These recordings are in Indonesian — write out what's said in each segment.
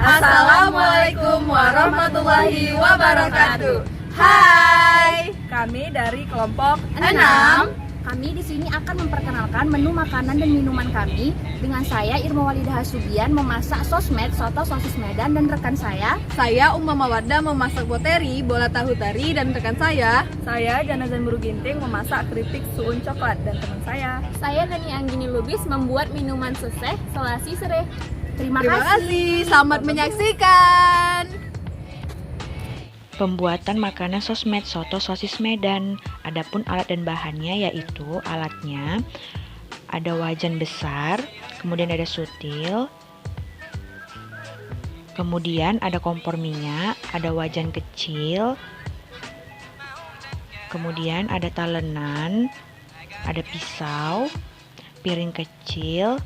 Assalamualaikum warahmatullahi wabarakatuh. Hai, kami dari kelompok 6. Kami di sini akan memperkenalkan menu makanan dan minuman kami. Dengan saya Irma Walidah Hasubian memasak sosmed, soto sosis Medan, dan rekan saya Umma Mawaddah memasak boteri, bola tahu tari, dan rekan saya Janazan Buru Ginting memasak keripik suun coklat, dan teman saya Dani Anggini Lubis membuat minuman seseh selasi sereh. Terima kasih. Selamat menyaksikan. Pembuatan makanan sosmed soto sosis Medan. Adapun alat dan bahannya yaitu alatnya ada wajan besar, kemudian ada sutil, kemudian ada kompor minyak, ada wajan kecil, kemudian ada talenan, ada pisau, piring kecil,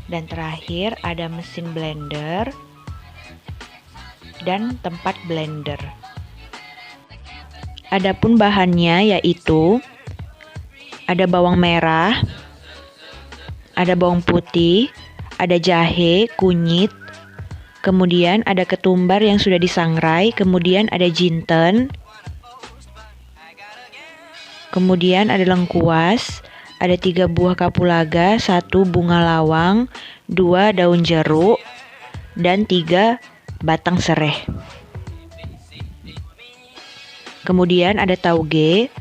dan terakhir ada mesin blender dan tempat blender. Adapun bahannya yaitu ada bawang merah, ada bawang putih, ada jahe, kunyit, kemudian ada ketumbar yang sudah disangrai, kemudian ada jinten, kemudian ada lengkuas, ada 3 buah kapulaga, 1 bunga lawang, 2 daun jeruk, dan 3 batang sereh. Kemudian ada tauge,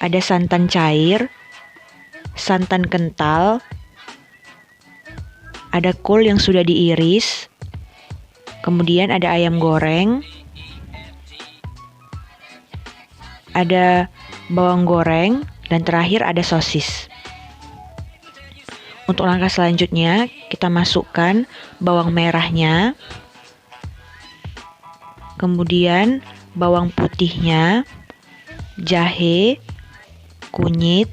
ada santan cair, santan kental, ada kol yang sudah diiris, kemudian ada ayam goreng, ada bawang goreng, dan terakhir ada sosis. Untuk langkah selanjutnya, kita masukkan bawang merahnya, kemudian bawang putihnya, jahe, kunyit,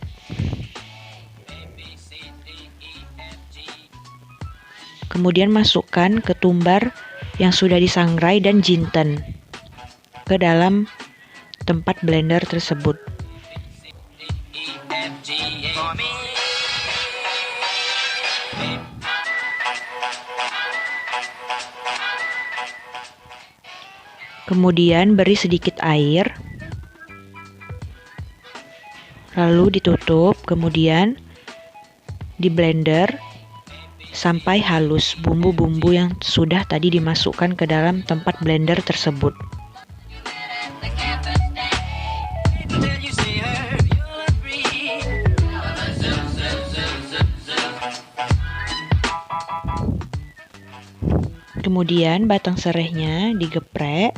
kemudian masukkan ketumbar yang sudah disangrai dan jinten ke dalam tempat blender tersebut. Kemudian beri sedikit air, lalu ditutup, kemudian di blender sampai halus bumbu-bumbu yang sudah tadi dimasukkan ke dalam tempat blender tersebut. Kemudian batang serehnya digeprek.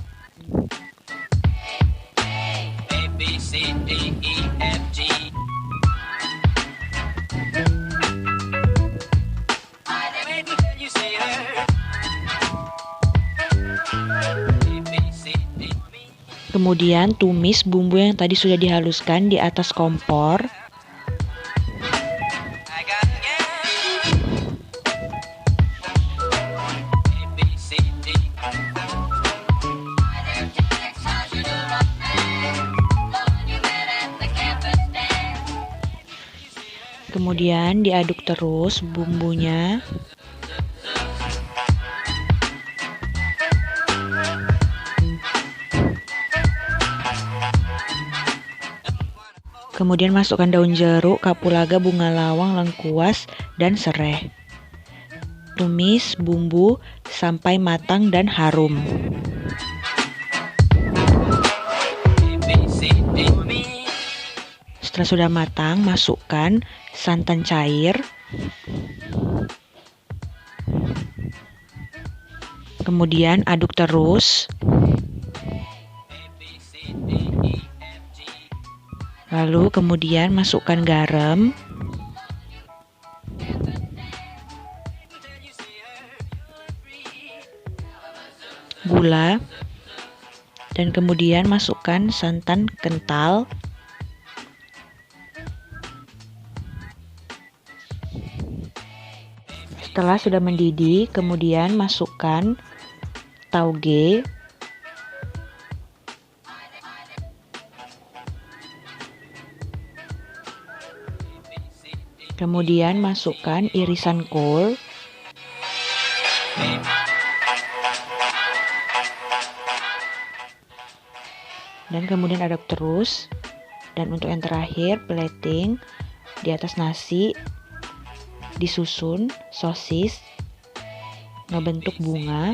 Kemudian tumis bumbu yang tadi sudah dihaluskan di atas kompor. Kemudian diaduk terus bumbunya. Kemudian masukkan daun jeruk, kapulaga, bunga lawang, lengkuas, dan sereh. Tumis bumbu sampai matang dan harum. Setelah sudah matang, masukkan santan cair, kemudian aduk terus, lalu kemudian masukkan garam, gula, dan kemudian masukkan santan kental. Setelah sudah mendidih, kemudian masukkan tauge, kemudian masukkan irisan kol, Dan kemudian aduk terus. Dan untuk yang terakhir, plating di atas nasi, disusun sosis ngebentuk bunga.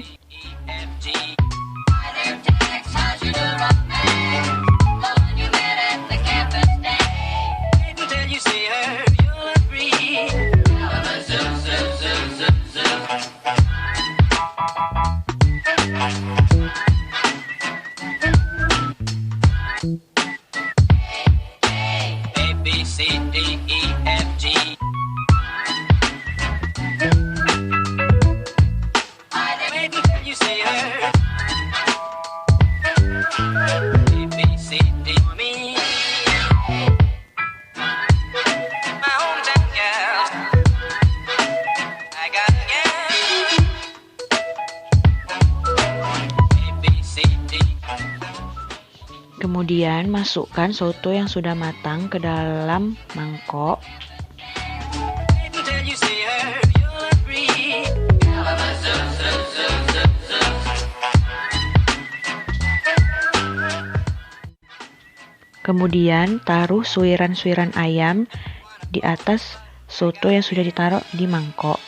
Kemudian masukkan soto yang sudah matang ke dalam mangkok. Kemudian taruh suiran-suiran ayam di atas soto yang sudah ditaruh di mangkok.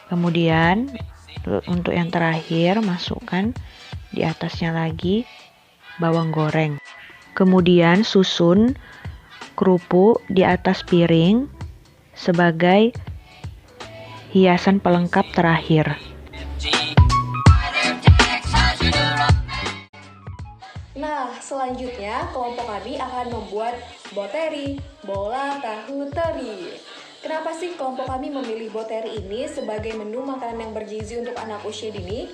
Kemudian untuk yang terakhir masukkan di atasnya lagi bawang goreng. Kemudian susun kerupuk di atas piring sebagai hiasan pelengkap terakhir. Nah, selanjutnya kelompok kami akan membuat boteri, bola tahu teri. Kenapa sih kelompok kami memilih boteri ini sebagai menu makanan yang bergizi untuk anak usia dini?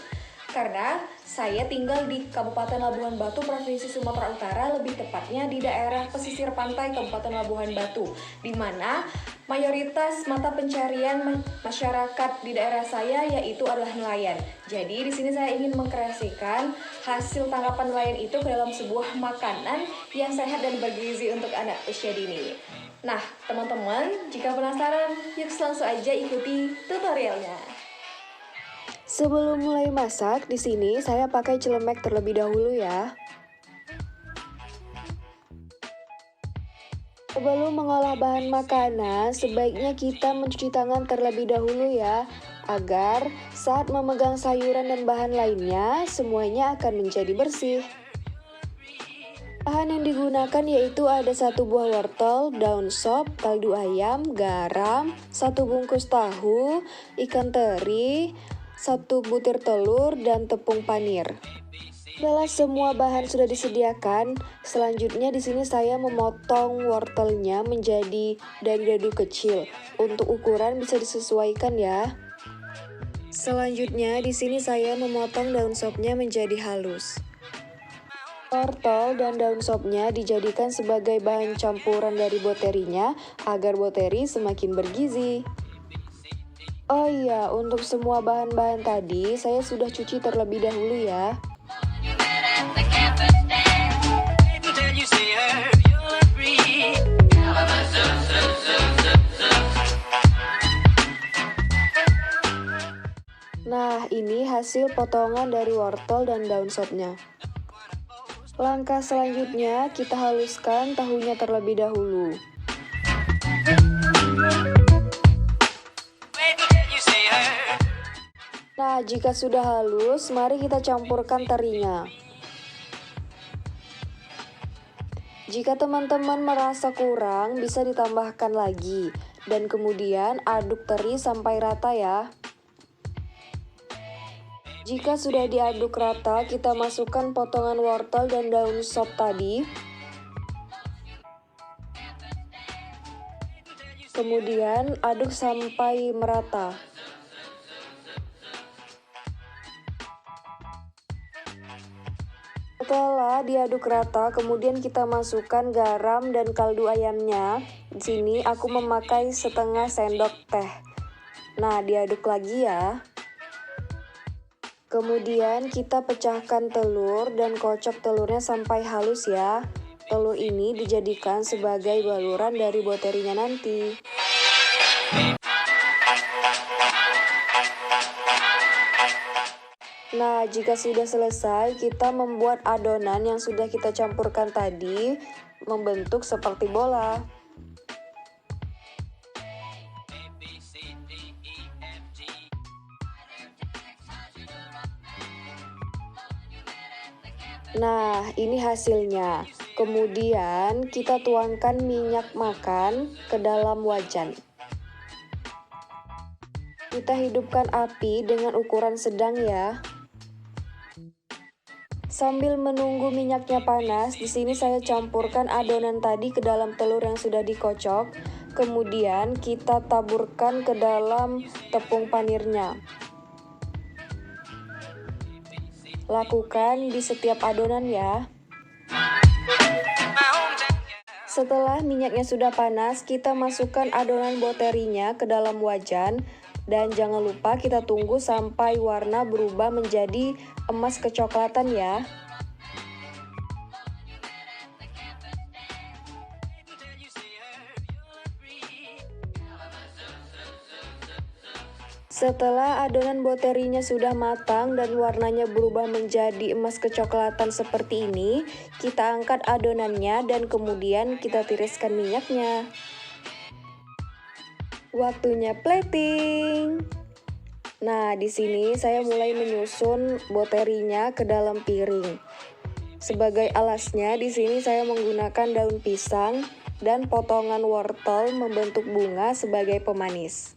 Karena saya tinggal di Kabupaten Labuhan Batu, Provinsi Sumatera Utara, lebih tepatnya di daerah pesisir pantai Kabupaten Labuhan Batu, di mana mayoritas mata pencarian masyarakat di daerah saya yaitu adalah nelayan. Jadi di sini saya ingin mengkreasikan hasil tangkapan nelayan itu ke dalam sebuah makanan yang sehat dan bergizi untuk anak usia dini. Nah, teman-teman, jika penasaran, yuk langsung aja ikuti tutorialnya. Sebelum mulai masak, di sini saya pakai celemek terlebih dahulu ya. Sebelum mengolah bahan makanan, sebaiknya kita mencuci tangan terlebih dahulu ya, agar saat memegang sayuran dan bahan lainnya, semuanya akan menjadi bersih. Bahan yang digunakan yaitu ada 1 buah wortel, daun sop, kaldu ayam, garam, 1 bungkus tahu, ikan teri, 1 butir telur, dan tepung panir. Setelah semua bahan sudah disediakan, selanjutnya di sini saya memotong wortelnya menjadi dadu-dadu kecil. Untuk ukuran bisa disesuaikan ya. Selanjutnya di sini saya memotong daun sopnya menjadi halus. Wortel dan daun sopnya dijadikan sebagai bahan campuran dari boterinya agar boteri semakin bergizi. Oh iya, untuk semua bahan-bahan tadi saya sudah cuci terlebih dahulu ya. Nah, ini hasil potongan dari wortel dan daun sopnya. Langkah selanjutnya, kita haluskan tahunya terlebih dahulu. Nah, jika sudah halus, mari kita campurkan terinya. Jika teman-teman merasa kurang, bisa ditambahkan lagi. Dan kemudian aduk teri sampai rata ya. Jika sudah diaduk rata, kita masukkan potongan wortel dan daun sop tadi. Kemudian aduk sampai merata. Setelah diaduk rata, kemudian kita masukkan garam dan kaldu ayamnya. Di sini aku memakai setengah sendok teh. Nah, diaduk lagi ya. Kemudian kita pecahkan telur dan kocok telurnya sampai halus ya. Telur ini dijadikan sebagai baluran dari boterinya nanti. Nah, jika sudah selesai, kita membuat adonan yang sudah kita campurkan tadi membentuk seperti bola. Nah, ini hasilnya. Kemudian kita tuangkan minyak makan ke dalam wajan. Kita hidupkan api dengan ukuran sedang ya. Sambil menunggu minyaknya panas, di sini saya campurkan adonan tadi ke dalam telur yang sudah dikocok. Kemudian kita taburkan ke dalam tepung panirnya. Lakukan di setiap adonan ya. Setelah minyaknya sudah panas, kita masukkan adonan boterinya ke dalam wajan. Dan jangan lupa kita tunggu sampai warna berubah menjadi emas kecoklatan ya. Setelah adonan boterinya sudah matang dan warnanya berubah menjadi emas kecoklatan seperti ini, kita angkat adonannya dan kemudian kita tiriskan minyaknya. Waktunya plating. Nah, di sini saya mulai menyusun boterinya ke dalam piring. Sebagai alasnya, di sini saya menggunakan daun pisang dan potongan wortel membentuk bunga sebagai pemanis.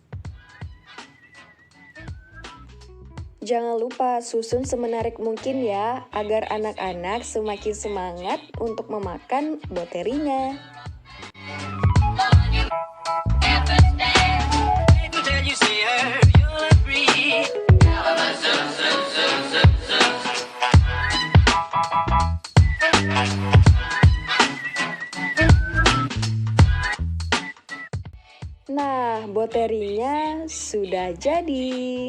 Jangan lupa susun semenarik mungkin ya, agar anak-anak semakin semangat untuk memakan boterinya. Nah, boterinya sudah jadi.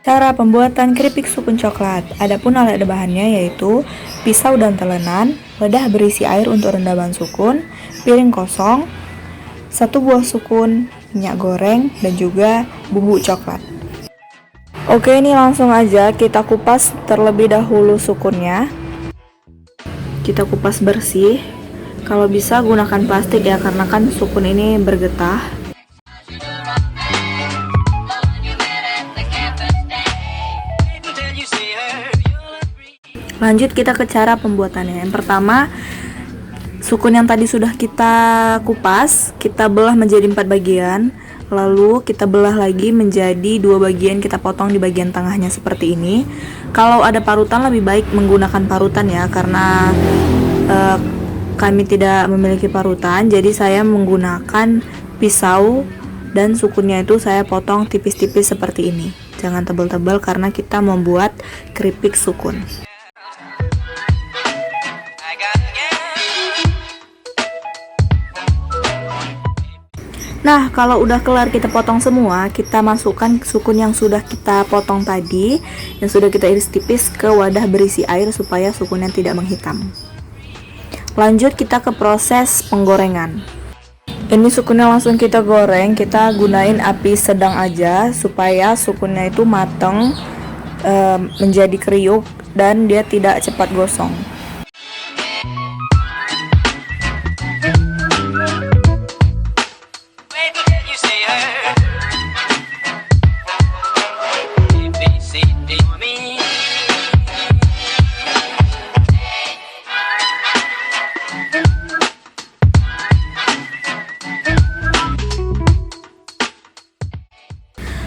Cara pembuatan keripik sukun coklat. Adapun alat bahannya yaitu pisau dan telenan, wadah berisi air untuk rendaman sukun, piring kosong, 1 buah sukun, minyak goreng, dan juga bubuk coklat. Oke, ini langsung aja kita kupas terlebih dahulu sukunnya. Kita kupas bersih. Kalau bisa gunakan plastik ya, karena kan sukun ini bergetah. Lanjut kita ke cara pembuatannya. Yang pertama, sukun yang tadi sudah kita kupas, kita belah menjadi 4 bagian. Lalu kita belah lagi menjadi 2 bagian, kita potong di bagian tengahnya seperti ini. Kalau ada parutan lebih baik menggunakan parutan ya, karena kami tidak memiliki parutan, jadi saya menggunakan pisau dan sukunnya itu saya potong tipis-tipis seperti ini. Jangan tebal-tebal karena kita membuat keripik sukun. Nah, kalau udah kelar kita potong semua, kita masukkan sukun yang sudah kita potong tadi, yang sudah kita iris tipis ke wadah berisi air supaya sukunnya tidak menghitam. Lanjut kita ke proses penggorengan. Ini sukunnya langsung kita goreng, kita gunain api sedang aja supaya sukunnya itu mateng, menjadi kriuk dan dia tidak cepat gosong.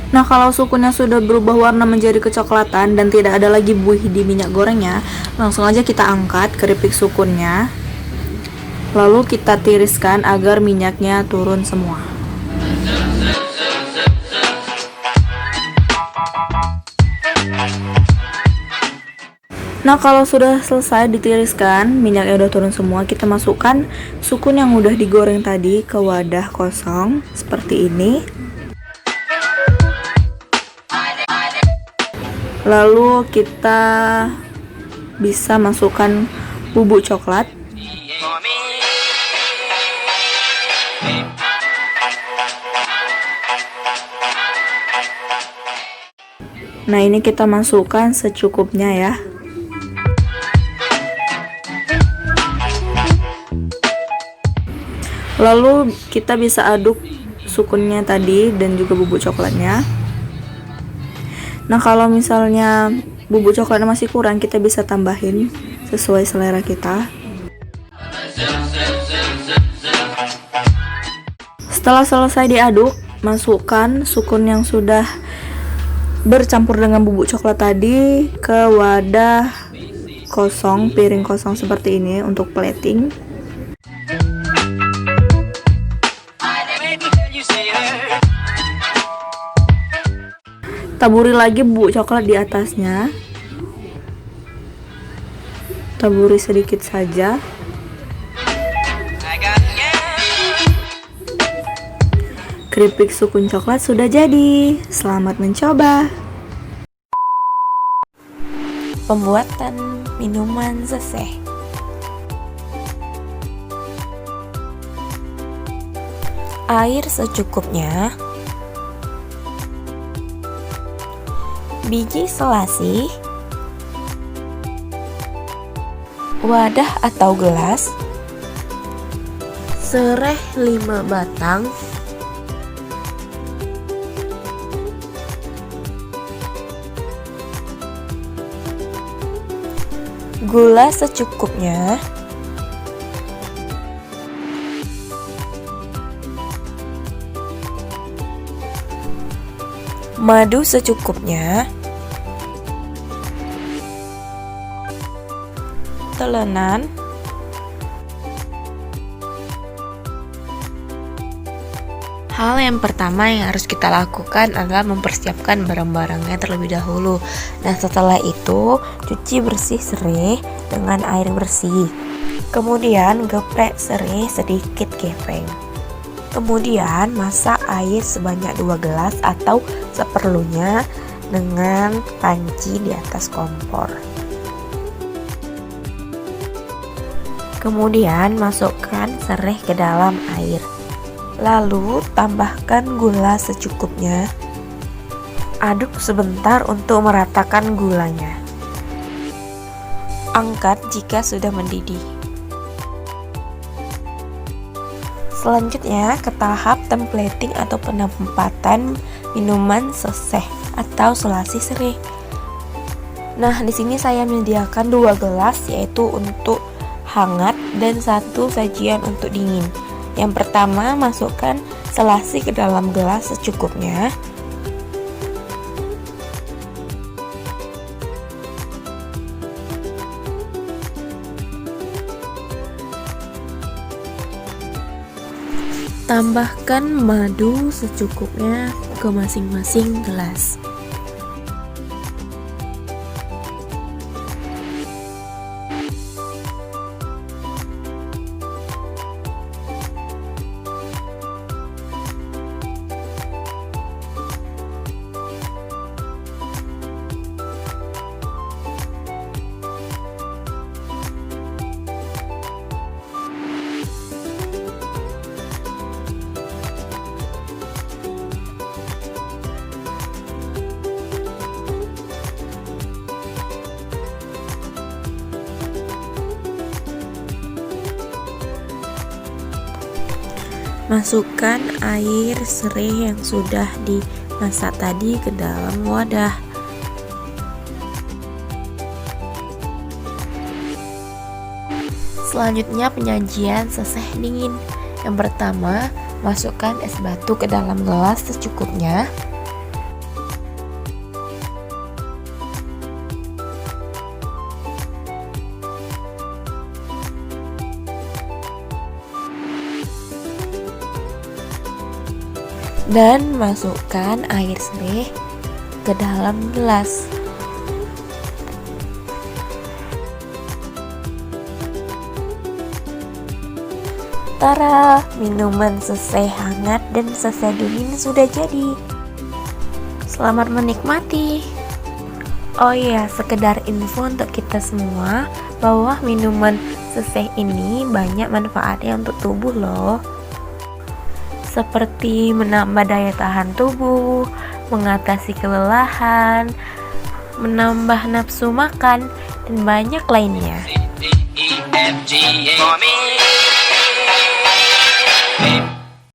Nah, kalau sukunnya sudah berubah warna menjadi kecoklatan dan tidak ada lagi buih di minyak gorengnya, langsung aja kita angkat keripik sukunnya. Lalu kita tiriskan agar minyaknya turun semua. Nah, kalau sudah selesai ditiriskan, minyaknya udah turun semua, kita masukkan sukun yang udah digoreng tadi ke wadah kosong seperti ini. Lalu kita bisa masukkan bubuk coklat. Nah, ini kita masukkan secukupnya ya. Lalu kita bisa aduk sukunnya tadi dan juga bubuk coklatnya. Nah, kalau misalnya bubuk coklatnya masih kurang, kita bisa tambahin sesuai selera kita. Setelah selesai diaduk, masukkan sukun yang sudah bercampur dengan bubuk coklat tadi ke wadah kosong, piring kosong seperti ini untuk plating. Taburi lagi bubuk coklat di atasnya. Taburi sedikit saja. Keripik sukun coklat sudah jadi. Selamat mencoba. Pembuatan minuman seseh. Air secukupnya. Biji selasih. Wadah atau gelas. Sereh 5 batang. Gula secukupnya. Madu secukupnya. Telenan. Hal yang pertama yang harus kita lakukan adalah mempersiapkan barang-barangnya terlebih dahulu. Nah, setelah itu cuci bersih serai dengan air bersih. Kemudian geprek serai sedikit gepeng. Kemudian masak air sebanyak 2 gelas atau seperlunya dengan panci di atas kompor. Kemudian masukkan serai ke dalam air. Lalu tambahkan gula secukupnya. Aduk sebentar untuk meratakan gulanya. Angkat jika sudah mendidih. Selanjutnya ke tahap templating atau penempatan minuman seseh atau selasi serai. Nah, di sini saya menyediakan 2 gelas yaitu untuk hangat dan 1 sajian untuk dingin. Yang pertama, masukkan selasi ke dalam gelas secukupnya. Tambahkan madu secukupnya ke masing-masing gelas. Masukkan air serai yang sudah dimasak tadi ke dalam wadah. Selanjutnya penyajian seseh dingin. Yang pertama, masukkan es batu ke dalam gelas secukupnya. Dan masukkan air serai ke dalam gelas. Tara, minuman seseh hangat dan seseh dingin sudah jadi. Selamat menikmati. Oh iya, sekedar info untuk kita semua bahwa minuman seseh ini banyak manfaatnya untuk tubuh loh. Seperti menambah daya tahan tubuh, mengatasi kelelahan, menambah nafsu makan, dan banyak lainnya.